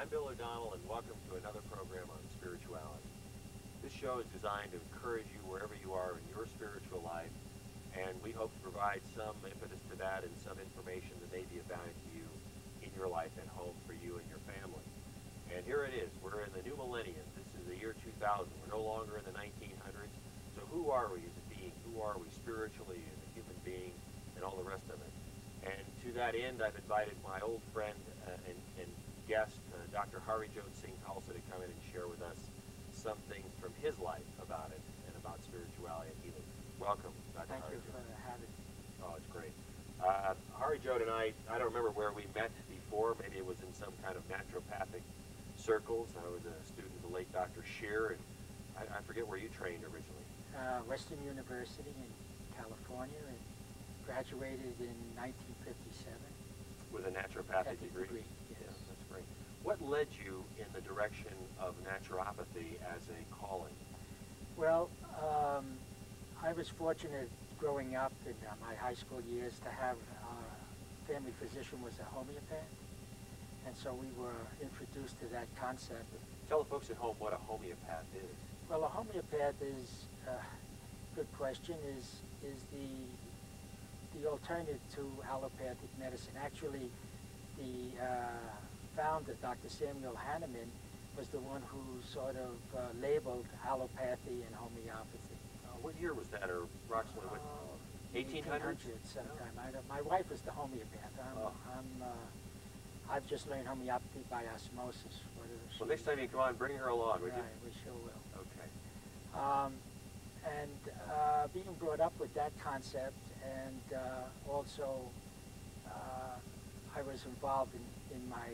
I'm Bill O'Donnell, and welcome to another program on spirituality. This show is designed to encourage you wherever you are in your spiritual life, and we hope to provide some impetus to that and some information that may be of value to you in your life at home for you and your family. And here it is. We're in the new millennium. This is the year 2000. We're no longer in the 1900s. So who are we as a being? Who are we spiritually as a human being and all the rest of it? And to that end, I've invited my old friend and guest, Dr. Harijot Singh, Khalsa, to come in and share with us some things from his life about it and about spirituality and healing. Welcome, Dr. Thank Harijot. you for having me. Oh, it's great. Harijot and I don't remember where we met before. Maybe it was in some kind of naturopathic circles. I was a student of the late Dr. Shear, and I forget where you trained originally. Western University in California, and graduated in 1957. With a naturopathic degree? Yes. Yeah, that's great. What led you in the direction of naturopathy as a calling? Well, I was fortunate growing up in my high school years to have family physician was a homeopath, and so we were introduced to that concept. Tell the folks at home what a homeopath is. Well, a homeopath is, good question, is the alternative to allopathic medicine. Actually, the founder, Dr. Samuel Hahnemann, was the one who sort of labeled allopathy and homeopathy. What year was that, or approximately what? 1800s? Sometime. My wife is the homeopath. I've just learned homeopathy by osmosis. Well, next time you come on, bring her along, would you? Right, we sure will. Okay. And being brought up with that concept, and also I was involved in my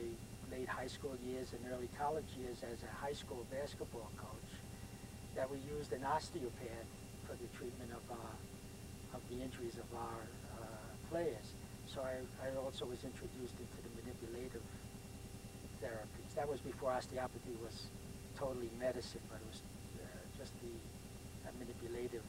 late high school years and early college years as a high school basketball coach, that we used an osteopath for the treatment of the injuries of our players. So I also was introduced into the manipulative therapies. That was before osteopathy was totally medicine, but it was just the manipulative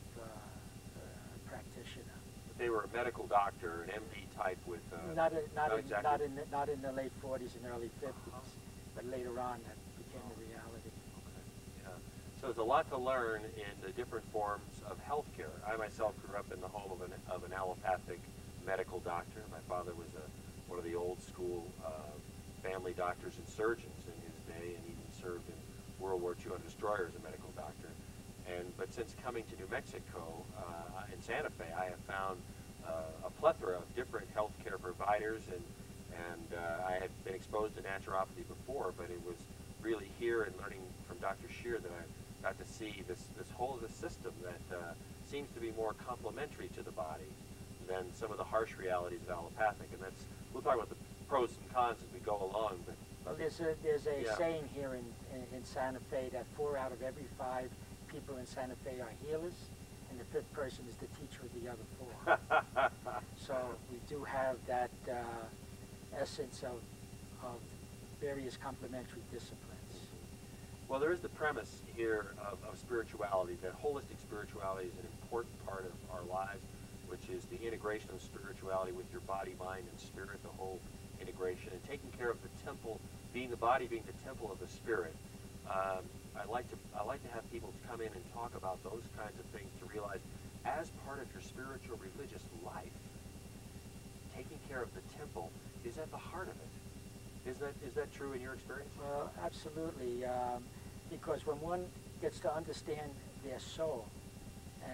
practitioner. But they were a medical doctor, an MD type with... Not in the late 40s and early 50s, but later on that became a reality. Okay. Yeah. So there's a lot to learn in the different forms of healthcare. I myself grew up in the home of an allopathic medical doctor. My father was one of the old school family doctors and surgeons in his day, and even served in World War II on a destroyer as a medical doctor. But since coming to New Mexico, in Santa Fe, I have found a plethora of different healthcare providers, and I had been exposed to naturopathy before, but it was really here and learning from Dr. Shear that I got to see this whole of the system that seems to be more complementary to the body than some of the harsh realities of allopathic. And we'll talk about the pros and cons as we go along. But well, there's a saying here in Santa Fe that 4 out of every 5 people in Santa Fe are healers, and the 5th person is the teacher of the other 4. So we do have that essence of various complementary disciplines. Well, there is the premise here of spirituality, that holistic spirituality is an important part of our lives, which is the integration of spirituality with your body, mind, and spirit, the whole integration, and taking care of the temple, the body being the temple of the spirit. I like to have people come in and talk about those kinds of things to realize, as part of your spiritual religious life, taking care of the temple is at the heart of it. Is that true in your experience? Well, absolutely, because when one gets to understand their soul,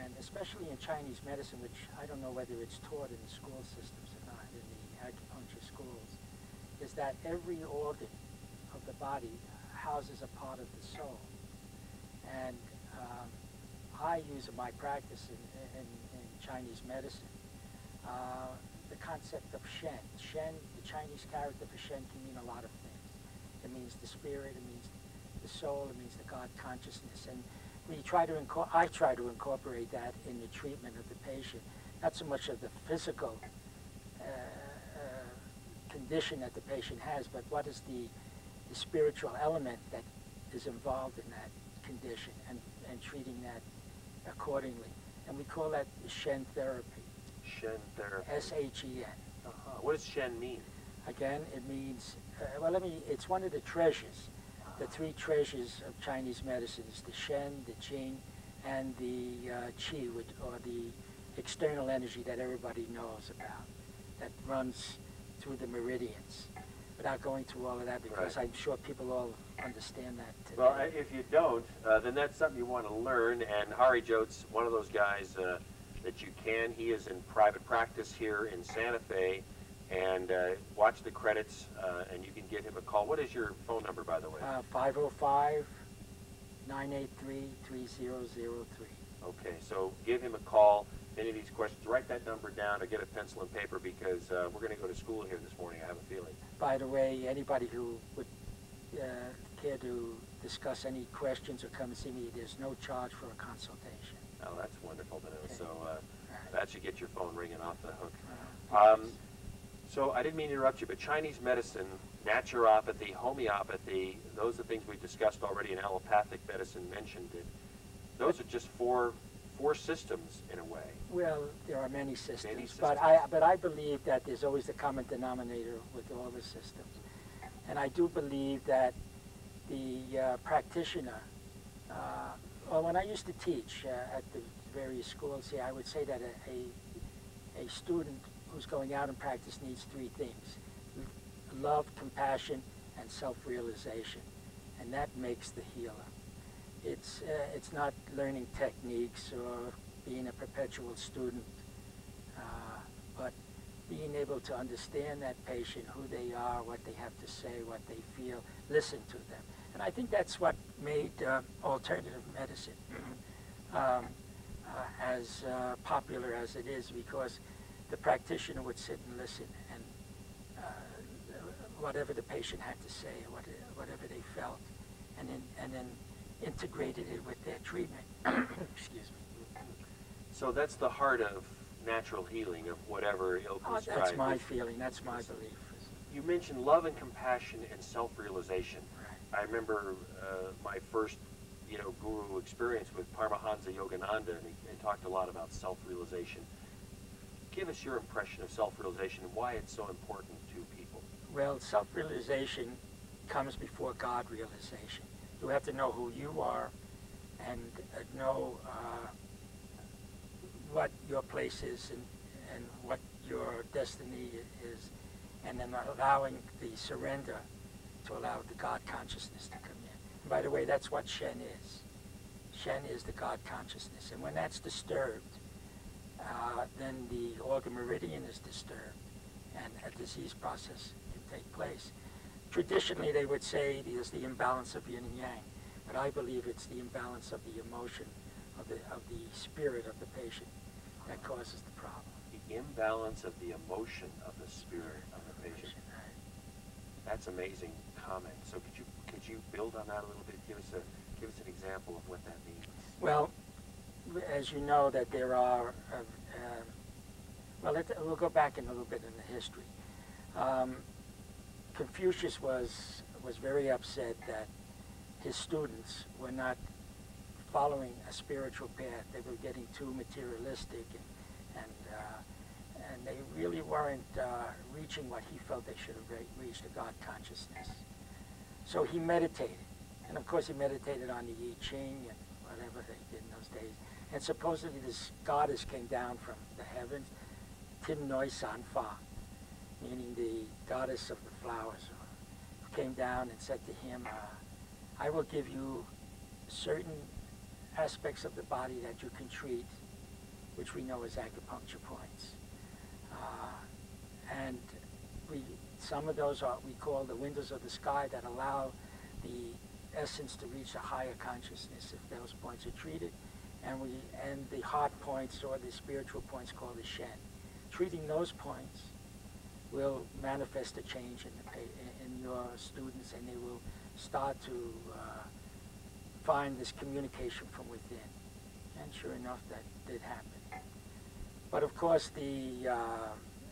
and especially in Chinese medicine, which I don't know whether it's taught in the school systems or not, in the acupuncture schools, is that every organ of the body houses a part of the soul. And I use in my practice in Chinese medicine the concept of Shen. Shen, the Chinese character for Shen, can mean a lot of things. It means the spirit, it means the soul, it means the God consciousness. And I try to incorporate that in the treatment of the patient. Not so much of the physical condition that the patient has, but what is the spiritual element that is involved in that condition, and treating that accordingly. And we call that Shen therapy. Shen therapy. S-H-E-N. What does Shen mean? Again, it means it's one of the treasures, the three treasures of Chinese medicine is the Shen, the Jing, and the Qi, or the external energy that everybody knows about, that runs through the meridians. Without going through all of that, because Right. I'm sure people all understand that today. Well, if you don't, then that's something you want to learn. And Harijot's one of those guys that you can. He is in private practice here in Santa Fe. And watch the credits, and you can give him a call. What is your phone number, by the way? 505-983-3003. Okay, so give him a call. Any of these questions, write that number down or get a pencil and paper, because we're going to go to school here this morning, I have a feeling. By the way, anybody who would care to discuss any questions or come and see me, there's no charge for a consultation. Oh, that's wonderful to know. Okay. So that should get your phone ringing off the hook. Yes. So I didn't mean to interrupt you, but Chinese medicine, naturopathy, homeopathy, those are things we discussed already, and allopathic medicine mentioned it. Those are just four systems in a way. Well, there are many systems, Many but I believe that there's always a common denominator with all the systems. And I do believe that the practitioner, well, when I used to teach at the various schools here, I would say that a student who's going out in practice needs three things: love, compassion, and self-realization. And that makes the healer. It's not learning techniques or being a perpetual student, but being able to understand that patient, who they are, what they have to say, what they feel, listen to them. And I think that's what made alternative medicine as popular as it is, because the practitioner would sit and listen, and whatever the patient had to say, whatever they felt, and then integrated it with their treatment. Excuse me. So that's the heart of natural healing, of whatever ilk was That's tried. my feeling. That's my belief. You mentioned love and compassion and self-realization. Right. I remember my first, guru experience with Paramahansa Yogananda, and he talked a lot about self-realization. Give us your impression of self-realization and why it's so important to people. Well, self-realization comes before God realization. You have to know who you are and know what your place is and what your destiny is, and then allowing the surrender to allow the God consciousness to come in. And by the way, that's what Shen is. Shen is the God consciousness. And when that's disturbed, then the organ meridian is disturbed, and a disease process can take place. Traditionally, they would say there's the imbalance of yin and yang, but I believe it's the imbalance of the emotion, of the spirit of the patient that causes the problem. The imbalance of the emotion of the spirit of the patient. That's amazing comment. So could you build on that a little bit? Give us an example of what that means. Well, as you know, that there are, we'll go back in a little bit in the history. Confucius was very upset that his students were not following a spiritual path. They were getting too materialistic, and they really weren't reaching what he felt they should have reached, the God consciousness. So he meditated, and of course he meditated on the I Ching and whatever they did in those days. And supposedly this goddess came down from the heavens, Tin Noi San Fa, meaning the goddess of the flowers, came down and said to him, I will give you certain aspects of the body that you can treat, which we know as acupuncture points. And some of those we call the windows of the sky that allow the essence to reach a higher consciousness if those points are treated. And the heart points, or the spiritual points, called the Shen. Treating those points will manifest a change in your students, and they will start to find this communication from within. And sure enough, that did happen. But of course, the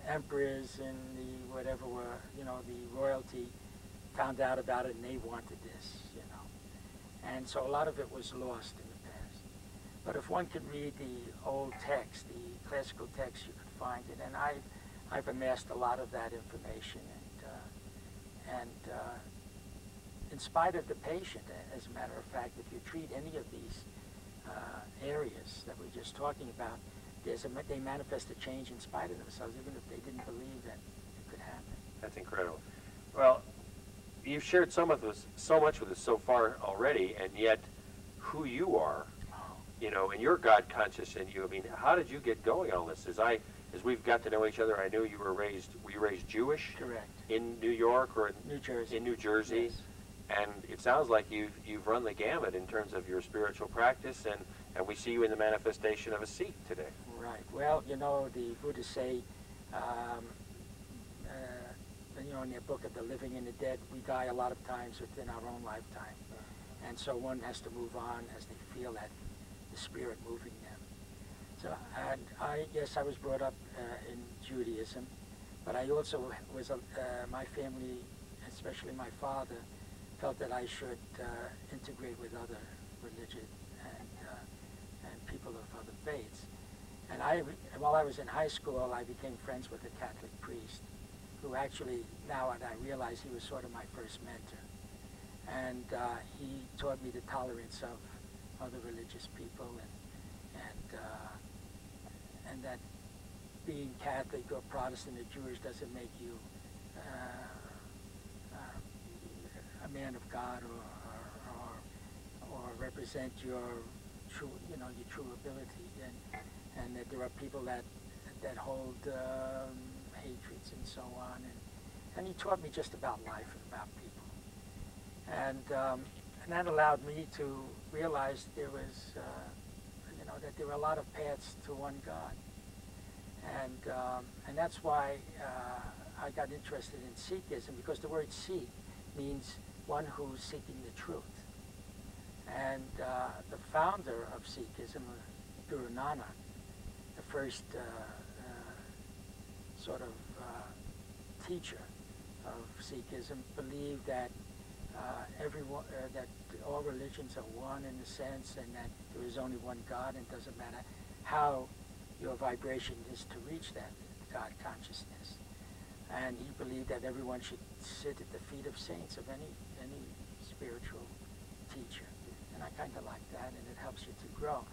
emperors and the whatever were, the royalty found out about it, and they wanted this, And so a lot of it was lost in the past. But if one could read the old text, the classical text, you could find it. And I've amassed a lot of that information, And in spite of the patient, as a matter of fact, if you treat any of these areas that we're just talking about, they manifest a change in spite of themselves, even if they didn't believe that it could happen. That's incredible. Well, you've shared so much with us so far already, and yet who you are, you know, and you're God conscious in you. I mean, how did you get going on this? As we've got to know each other, I knew you were raised Jewish? Correct. In New York or New Jersey. In New Jersey. Yes. And it sounds like you've run the gamut in terms of your spiritual practice, and we see you in the manifestation of a Sikh today. Right. Well, you know, the Buddhists say, you know, in their book of the living and the dead, we die a lot of times within our own lifetime. And so one has to move on as they feel that the spirit moving them. So, and yes, I was brought up in Judaism, but I also was, my family, especially my father, felt that I should integrate with other religions and people of other faiths. And while I was in high school, I became friends with a Catholic priest who actually, now I realize he was sort of my first mentor. And he taught me the tolerance of other religious people and that being Catholic or Protestant or Jewish doesn't make you a man of God or represent your true, you know, your true ability, and that there are people that hold hatreds and so on, and he taught me just about life and about people, and that allowed me to realize there was, you know, that there were a lot of paths to one God, and that's why I got interested in Sikhism, because the word Sikh means one who's seeking the truth. And the founder of Sikhism, Guru Nanak, the first sort of teacher of Sikhism, believed that that all religions are one in a sense, and that there is only one God, and it doesn't matter how your vibration is to reach that God consciousness. And he believed that everyone should sit at the feet of saints, of any spiritual teacher. And I kind of like that, and it helps you to grow.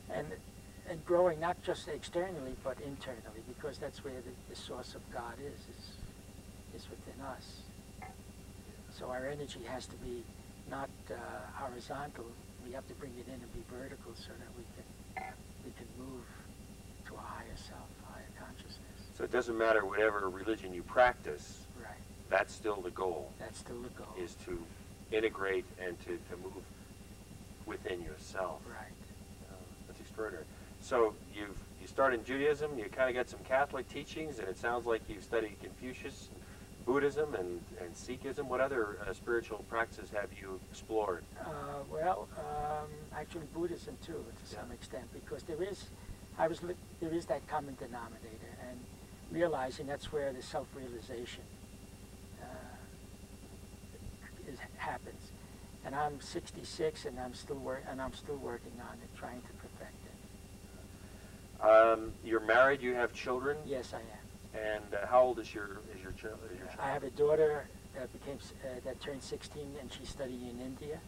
And growing not just externally, but internally, because that's where the source of God is within us. So our energy has to be not horizontal. We have to bring it in and be vertical so that we can move to a higher self, a higher consciousness. So it doesn't matter whatever religion you practice. Right. That's still the goal. That's still the goal. Is to integrate and to move within yourself. Right. That's extraordinary. So you start in Judaism, you kind of got some Catholic teachings, and it sounds like you've studied Confucius, Buddhism, and Sikhism. What other spiritual practices have you explored? Actually Buddhism too, to some extent, because there is that common denominator, and realizing that's where the self-realization happens. And I'm 66, and I'm still working on it, trying to perfect it. You're married. You have children. Yes, I am. And how old is your child? I have a daughter that turned 16, and she's studying in India.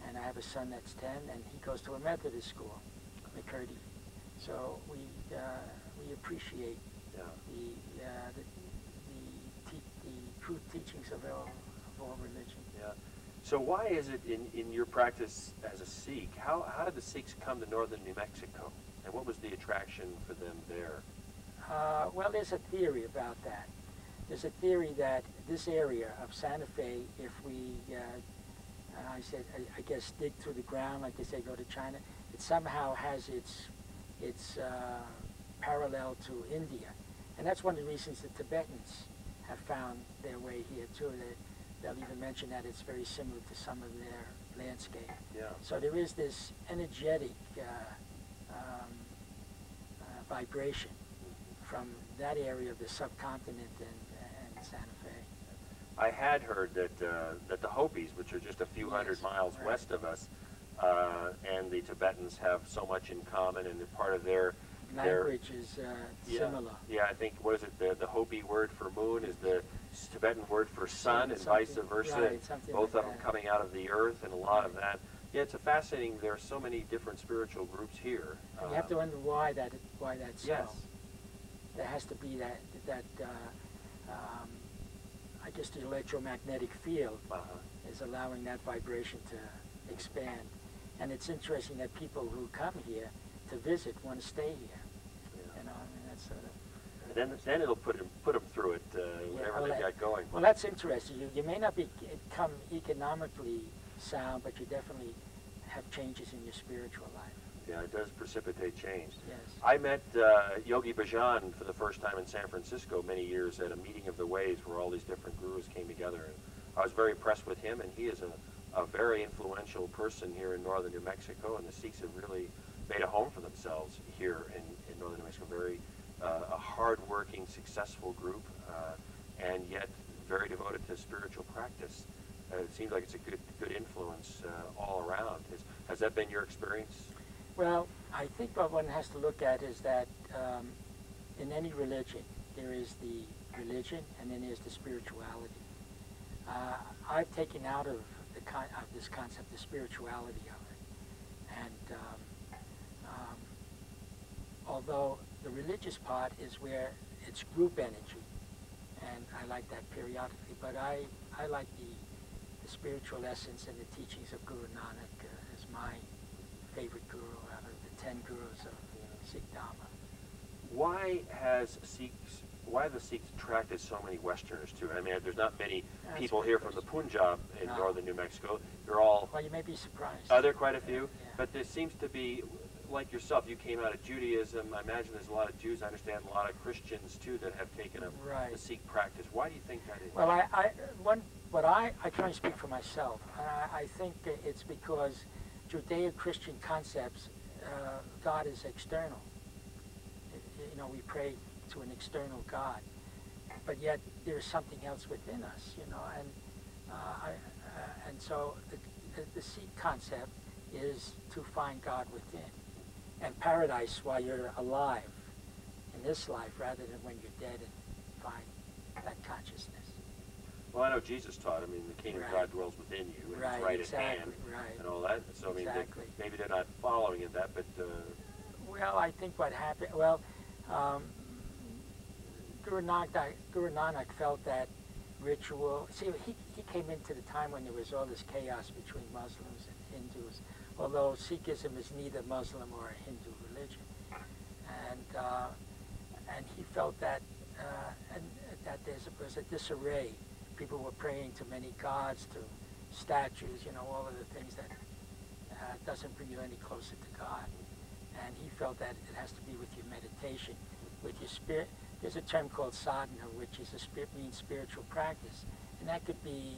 And I have a son that's 10, and he goes to a Methodist school, McCurdy. So we appreciate the true teachings of all religion. Yeah. So why is it in your practice as a Sikh, how did the Sikhs come to northern New Mexico? And what was the attraction for them there? Well, there's a theory about that. There's a theory that this area of Santa Fe, if we, I guess, dig through the ground, like they say, go to China, it somehow has its parallel to India. And that's one of the reasons the Tibetans have found their way here, too. They'll even mention that it's very similar to some of their landscape. Yeah. So there is this energetic vibration from that area of the subcontinent and Santa Fe. I had heard that the Hopis, which are just a few hundred miles west of us, and the Tibetans have so much in common, and part of their language is similar. Yeah, I think, what is it, the Hopi word for moon is the Tibetan word for sun, and vice versa. Right, something both like of them that. coming out of the earth, and a lot of that. Yeah, it's a fascinating, there are so many different spiritual groups here. And you have to wonder why that's so. Yes. There has to be that I guess the electromagnetic field is allowing that vibration to expand. And it's interesting that people who come here to visit want to stay here. Yeah. You know, I mean, that's sort of... Then it'll put them through it, whatever they've got going. Well, that's interesting. You may not become economically sound, but you definitely have changes in your spiritual life. Yeah, it does precipitate change. Yes. I met Yogi Bhajan for the first time in San Francisco many years at a meeting of the ways where all these different gurus came together. And I was very impressed with him, and he is a very influential person here in northern New Mexico, and the Sikhs have really made a home for themselves here in northern New Mexico. Very a hard-working, successful group, and yet very devoted to spiritual practice. It seems like it's a good influence all around. Has that been your experience? Well, I think what one has to look at is that in any religion, there is the religion and then there's the spirituality. I've taken out of this concept the spirituality of it. And although the religious part is where it's group energy, and I like that periodically, but I like the spiritual essence and the teachings of Guru Nanak as my favorite guru out of the 10 gurus of Sikh Dharma. Why have the Sikhs attracted so many Westerners to it? I mean, there's not many people here from the Punjab in northern New Mexico. They're all... Well, you may be surprised. Are there quite a few? Yeah. But there seems to be, like yourself, you came out of Judaism. I imagine there's a lot of Jews. I understand a lot of Christians, too, that have taken up the Sikh practice. Why do you think that is? Well, I can only speak for myself. And I think it's because Judeo-Christian concepts, God is external. You know, we pray to an external God, but yet there is something else within us. You know, and so the Sikh concept is to find God within, and paradise while you're alive in this life, rather than when you're dead and find that consciousness. Well, I know Jesus taught. I mean, the kingdom of God dwells within you, and it's right at hand, and all that. So I mean, maybe they're not following in that, but. Well, I think what happened. Well, Guru Nanak felt that ritual. See, he came into the time when there was all this chaos between Muslims and Hindus. Although Sikhism is neither Muslim or a Hindu religion, and he felt that that there was a disarray. People were praying to many gods, to statues, you know, all of the things that doesn't bring you any closer to God. And he felt that it has to be with your meditation, with your spirit. There's a term called sadhana, which is means spiritual practice, and that could be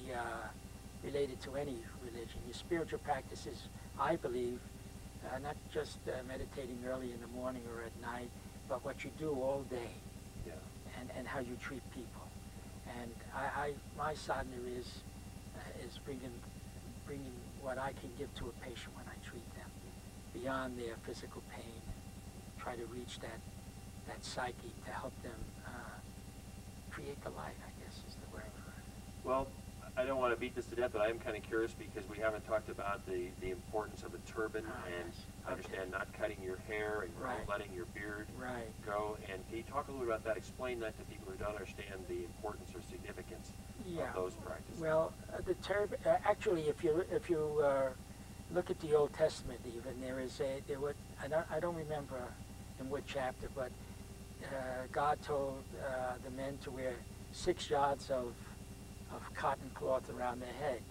related to any religion. Your spiritual practice is, I believe, not just meditating early in the morning or at night, but what you do all day, and how you treat people. And my sadhana is bringing what I can give to a patient when I treat them, beyond their physical pain, and try to reach that psyche to help them create the light, I guess is the word for it. Well, I don't want to beat this to death, but I am kind of curious because we haven't talked about the importance of a turban, and I understand not cutting your hair and letting your beard go. And can you talk a little bit about that? Explain that to people who don't understand the importance or significance of those practices. Well, the turban. Actually, if you look at the Old Testament, even I don't remember in what chapter, but God told the men to wear 6 yards of cotton cloth around their head.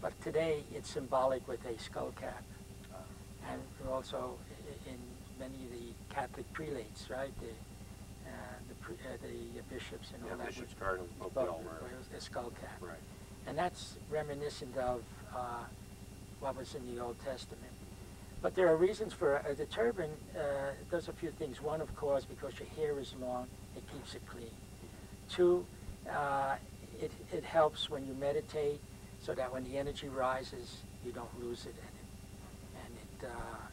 But today it's symbolic with a skull cap. And also in many of the Catholic prelates, right? The bishops and all that. Bishops, cardinals, both they all wear a skull cap. Right. And that's reminiscent of what was in the Old Testament. But there are reasons for the turban. Does a few things. One, of course, because your hair is long, it keeps it clean. 2, it helps when you meditate, so that when the energy rises, you don't lose it in it.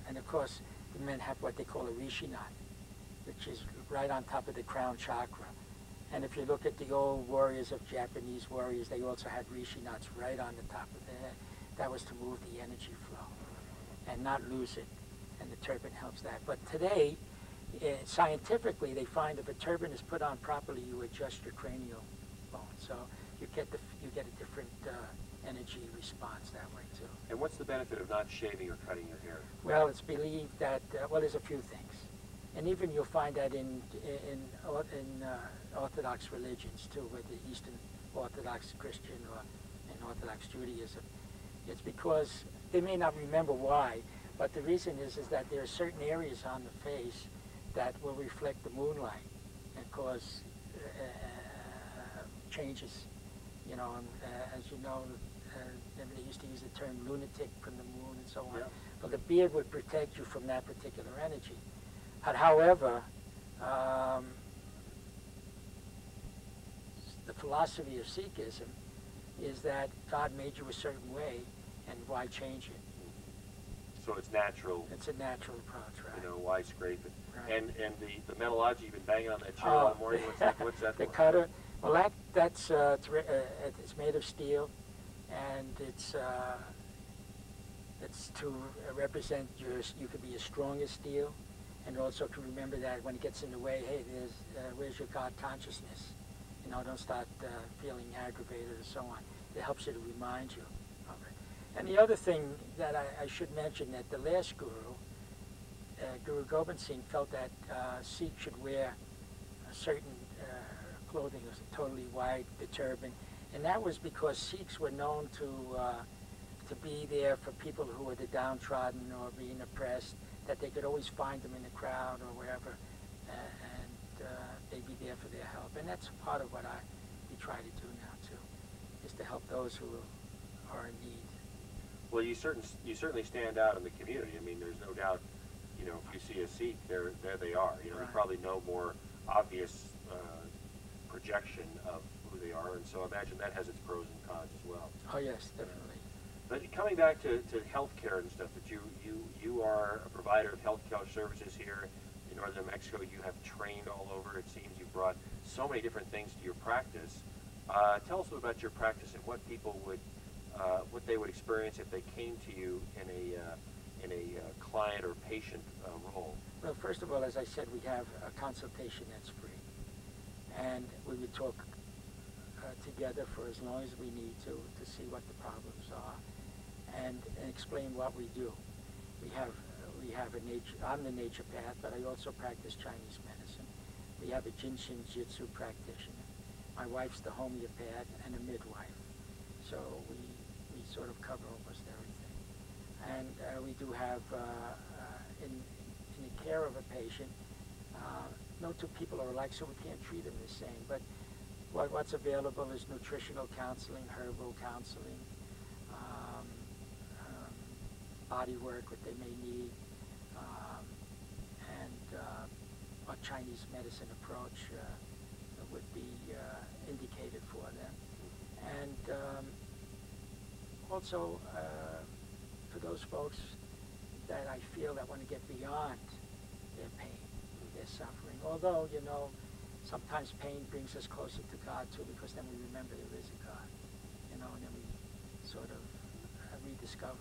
And of course, the men have what they call a rishi knot, which is right on top of the crown chakra. And if you look at the old warriors of Japanese warriors, they also had rishi knots right on the top of their head. That was to move the energy flow and not lose it. And the turban helps that. But today, scientifically, they find if a turban is put on properly, you adjust your cranial bone. So you get a different energy response that way too. And what's the benefit of not shaving or cutting your hair? Well, it's believed that well, there's a few things, and even you'll find that in Orthodox religions too, whether Eastern Orthodox Christian or in Orthodox Judaism. It's because they may not remember why, but the reason is that there are certain areas on the face that will reflect the moonlight and cause changes. You know, as you know, they used to use the term lunatic from the moon and so on. Yeah. But the beard would protect you from that particular energy. However, the philosophy of Sikhism is that God made you a certain way, and why change it? So it's natural. It's a natural approach, right? You know, why scrape it? Right. And the metallurgy you've been banging on that chair all morning. What's that The for? cutter. Well, that's it's made of steel, and it's to represent you could be as strong as steel, and also to remember that when it gets in the way, hey, where's your God consciousness? You know, don't start feeling aggravated or so on. It helps you to remind you of it. And the other thing that I should mention, that the last guru, Guru Gobind Singh, felt that Sikh should wear a certain clothing, was totally white, the turban, and that was because Sikhs were known to be there for people who were the downtrodden or being oppressed, that they could always find them in the crowd or wherever, and they'd be there for their help. And that's part of what we try to do now too, is to help those who are in need. Well, you certainly stand out in the community. I mean, there's no doubt. You know, if you see a Sikh, there they are. You know, Right. There's probably no more obvious projection of who they are, and so I imagine that has its pros and cons as well. Oh yes, definitely. But coming back to healthcare and stuff, that you are a provider of healthcare services here in northern Mexico. You have trained all over. It seems you've brought so many different things to your practice. Tell us about your practice and what people would, what they would experience if they came to you in a client or patient role. Well, first of all, as I said, we have a consultation that's free, and we would talk together for as long as we need to see what the problems are, and explain what we do. We have I'm the naturopath, but I also practice Chinese medicine. We have a Jinshin Jitsu practitioner. My wife's the homeopath and a midwife, so we sort of cover almost everything. And we do have in the care of a patient, no two people are alike, so we can't treat them the same. But what's available is nutritional counseling, herbal counseling, body work, what they may need, and a Chinese medicine approach would be indicated for them. And also for those folks that I feel that want to get beyond their pain, their suffering. Although, you know, sometimes pain brings us closer to God too, because then we remember there is a God, you know, and then we sort of rediscover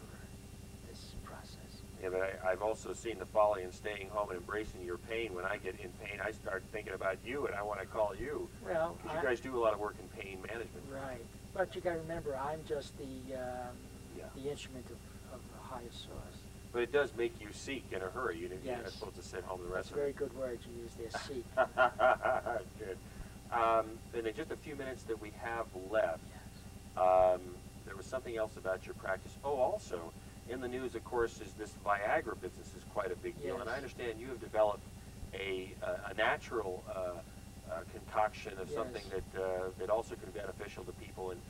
this process. Yeah, but I've also seen the folly in staying home and embracing your pain. When I get in pain, I start thinking about you, and I want to call you. Well, because you guys do a lot of work in pain management. Right, but you got to remember, I'm just the instrument of a higher source. But it does make you seek in a hurry. You're Yes. not supposed to sit home the rest That's a very of good word you use there, seek. it. Good. And in just a few minutes that we have left, Yes. there was something else about your practice. Oh, also, in the news, of course, is this Viagra business is quite a big deal. Yes. And I understand you have developed a natural concoction of Yes. something that also can be beneficial to people, and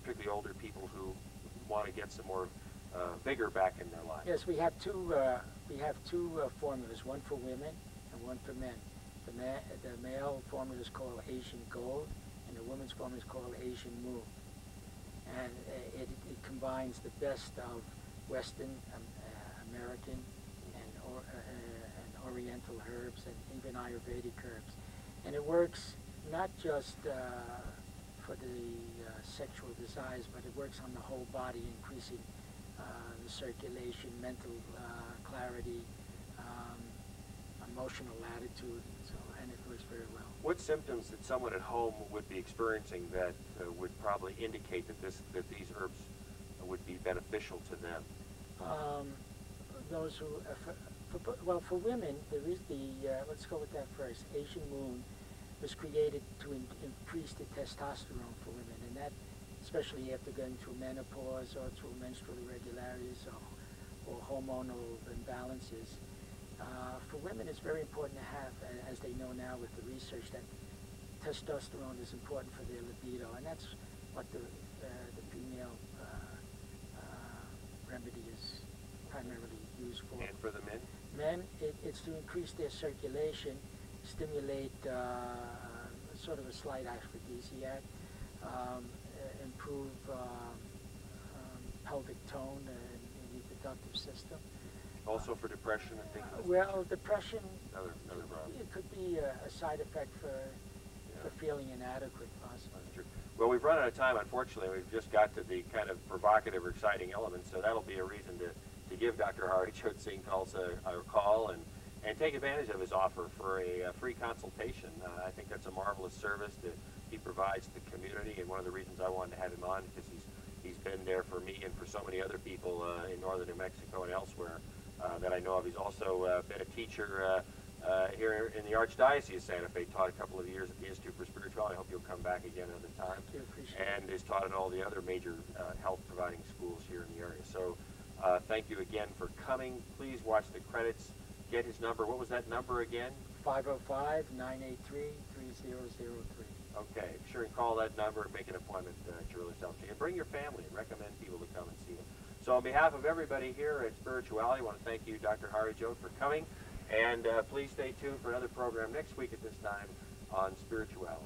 particularly older people who want to get some more vigor back in their lives. Yes, we have two formulas, one for women and one for men. The male formula is called Asian Gold, and the woman's formula is called Asian Moon. And it combines the best of Western, American, and and Oriental herbs and even Ayurvedic herbs. And it works not just for the sexual desires, but it works on the whole body, increasing the circulation, mental clarity, emotional attitude, and it works very well. What symptoms that someone at home would be experiencing that would probably indicate that these herbs would be beneficial to them? Those who, for women, there is let's go with that first. Asian Moon was created to increase the testosterone for women, and that, especially after going through menopause or through menstrual irregularities or hormonal imbalances. For women, it's very important to have, as they know now with the research, that testosterone is important for their libido, and that's what the female remedy is primarily used for. And for the men? Men, it's to increase their circulation, stimulate sort of a slight aphrodisiac, improve pelvic tone and the reproductive system. Also for depression and things like that? Well, depression, Another problem. it could be a side effect for feeling inadequate, possibly. That's true. Well, we've run out of time, unfortunately. We've just got to the kind of provocative or exciting elements, so that'll be a reason to give Dr. Harijot Singh Khalsa a call and take advantage of his offer for a free consultation. I think that's a marvelous service that he provides the community, and one of the reasons I wanted to have him on, because he's been there for me and for so many other people in northern New Mexico and elsewhere that I know of. He's also been a teacher here in the Archdiocese of Santa Fe, taught a couple of years at the Institute for Spirituality. I hope you'll come back again another time. Thank you, appreciate it. And is taught in all the other major health providing schools here in the area. So thank you again for coming. Please watch the credits. Get his number. What was that number again? 505-983-3003. Okay, be sure and call that number and make an appointment at your earliest opportunity. And bring your family and recommend people to come and see him. So on behalf of everybody here at Spirituality, I want to thank you, Dr. Harijot, for coming. And please stay tuned for another program next week at this time on Spirituality.